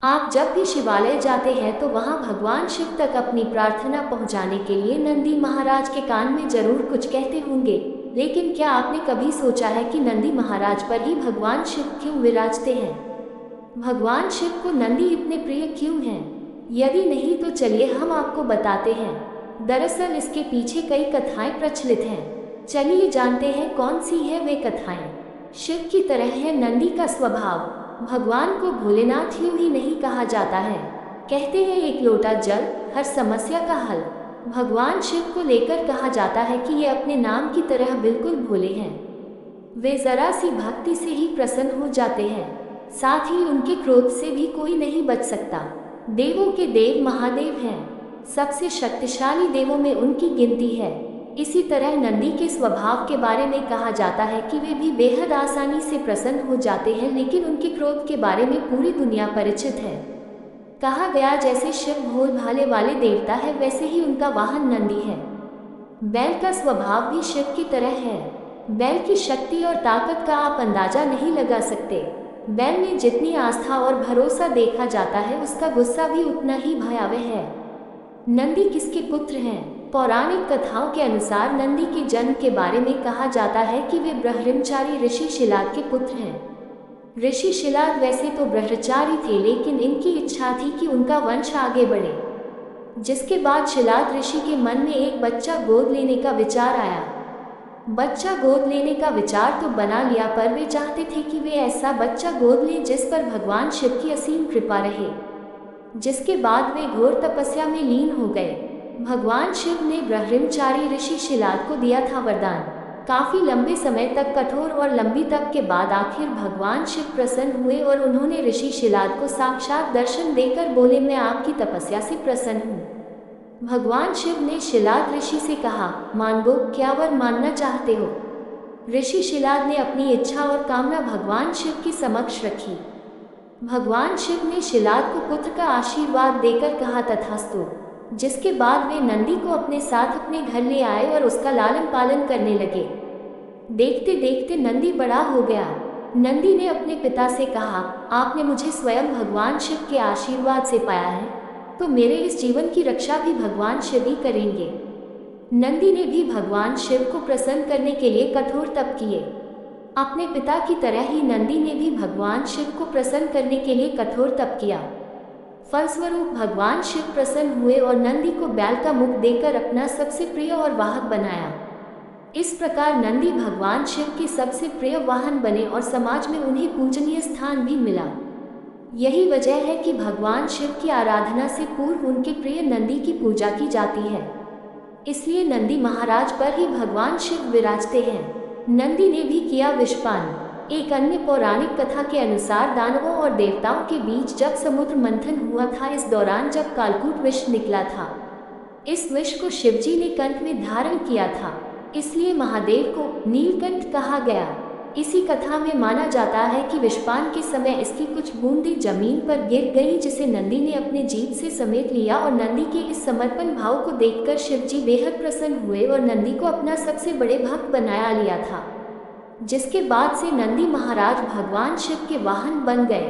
आप जब भी शिवालय जाते हैं तो वहाँ भगवान शिव तक अपनी प्रार्थना पहुँचाने के लिए नंदी महाराज के कान में जरूर कुछ कहते होंगे। लेकिन क्या आपने कभी सोचा है कि नंदी महाराज पर ही भगवान शिव क्यों विराजते हैं? भगवान शिव को नंदी इतने प्रिय क्यों हैं? यदि नहीं तो चलिए हम आपको बताते हैं। दरअसल इसके पीछे कई कथाएं प्रचलित हैं। चलिए जानते हैं कौन सी है वे कथाएं। शिव की तरह है नंदी का स्वभाव। भगवान को भोलेनाथ यूं ही नहीं कहा जाता है। कहते हैं एक लोटा जल हर समस्या का हल। भगवान शिव को लेकर कहा जाता है कि ये अपने नाम की तरह बिल्कुल भोले हैं। वे जरा सी भक्ति से ही प्रसन्न हो जाते हैं। साथ ही उनके क्रोध से भी कोई नहीं बच सकता। देवों के देव महादेव हैं। सबसे शक्तिशाली देवों में उनकी गिनती है। इसी तरह नंदी के स्वभाव के बारे में कहा जाता है कि वे भी बेहद आसानी से प्रसन्न हो जाते हैं, लेकिन उनके क्रोध के बारे में पूरी दुनिया परिचित है। कहा गया जैसे शिव भोल भाले वाले देवता है, वैसे ही उनका वाहन नंदी है। बैल का स्वभाव भी शिव की तरह है। बैल की शक्ति और ताकत का आप अंदाजा नहीं लगा सकते। बैल में जितनी आस्था और भरोसा देखा जाता है, उसका गुस्सा भी उतना ही भयावह है। नंदी किसके पुत्र हैं? पौराणिक कथाओं के अनुसार नंदी के जन्म के बारे में कहा जाता है कि वे ब्रह्मचारी ऋषि शिलाद के पुत्र हैं। ऋषि शिलाद वैसे तो ब्रह्मचारी थे, लेकिन इनकी इच्छा थी कि उनका वंश आगे बढ़े। जिसके बाद शिलाद ऋषि के मन में एक बच्चा गोद लेने का विचार आया। बच्चा गोद लेने का विचार तो बना लिया, पर वे चाहते थे कि वे ऐसा बच्चा गोद लें जिस पर भगवान शिव की असीम कृपा रहे। जिसके बाद वे घोर तपस्या में लीन हो गए। भगवान शिव ने ब्रह्मचारी ऋषि शिलाद को दिया था वरदान। काफी लंबे समय तक कठोर और लंबी तप के बाद आखिर भगवान शिव प्रसन्न हुए और उन्होंने ऋषि शिलाद को साक्षात दर्शन देकर बोले, मैं आपकी तपस्या से प्रसन्न हूँ। भगवान शिव ने शिलाद ऋषि से कहा, मांगो, क्या वर मानना चाहते हो? ऋषि शिलाद ने अपनी इच्छा और कामना भगवान शिव की समक्ष रखी। भगवान शिव ने शिलाद को पुत्र का आशीर्वाद देकर कहा, तथास्तु। जिसके बाद वे नंदी को अपने साथ अपने घर ले आए और उसका लालन पालन करने लगे। देखते देखते नंदी बड़ा हो गया। नंदी ने अपने पिता से कहा, आपने मुझे स्वयं भगवान शिव के आशीर्वाद से पाया है, तो मेरे इस जीवन की रक्षा भी भगवान शिव ही करेंगे। नंदी ने भी भगवान शिव को प्रसन्न करने के लिए कठोर तप किए। अपने पिता की तरह ही नंदी ने भी भगवान शिव को प्रसन्न करने के लिए कठोर तप किया। फलस्वरूप भगवान शिव प्रसन्न हुए और नंदी को बैल का मुख देकर अपना सबसे प्रिय और वाहक बनाया। इस प्रकार नंदी भगवान शिव के सबसे प्रिय वाहन बने और समाज में उन्हें पूजनीय स्थान भी मिला। यही वजह है कि भगवान शिव की आराधना से पूर्व उनके प्रिय नंदी की पूजा की जाती है। इसलिए नंदी महाराज पर ही भगवान शिव विराजते हैं। नंदी ने भी किया विषपान। एक अन्य पौराणिक कथा के अनुसार दानवों और देवताओं के बीच जब समुद्र मंथन हुआ था, इस दौरान जब कालकूट विष निकला था, इस विष को शिवजी ने कंठ में धारण किया था, इसलिए महादेव को नीलकंठ कहा गया। इसी कथा में माना जाता है कि विषपान के समय इसकी कुछ बूंदें जमीन पर गिर गई, जिसे नंदी ने अपने जीभ से समेट लिया और नंदी के इस समर्पण भाव को देखकर शिवजी बेहद प्रसन्न हुए और नंदी को अपना सबसे बड़े भक्त बनाया लिया था। जिसके बाद से नंदी महाराज भगवान शिव के वाहन बन गए।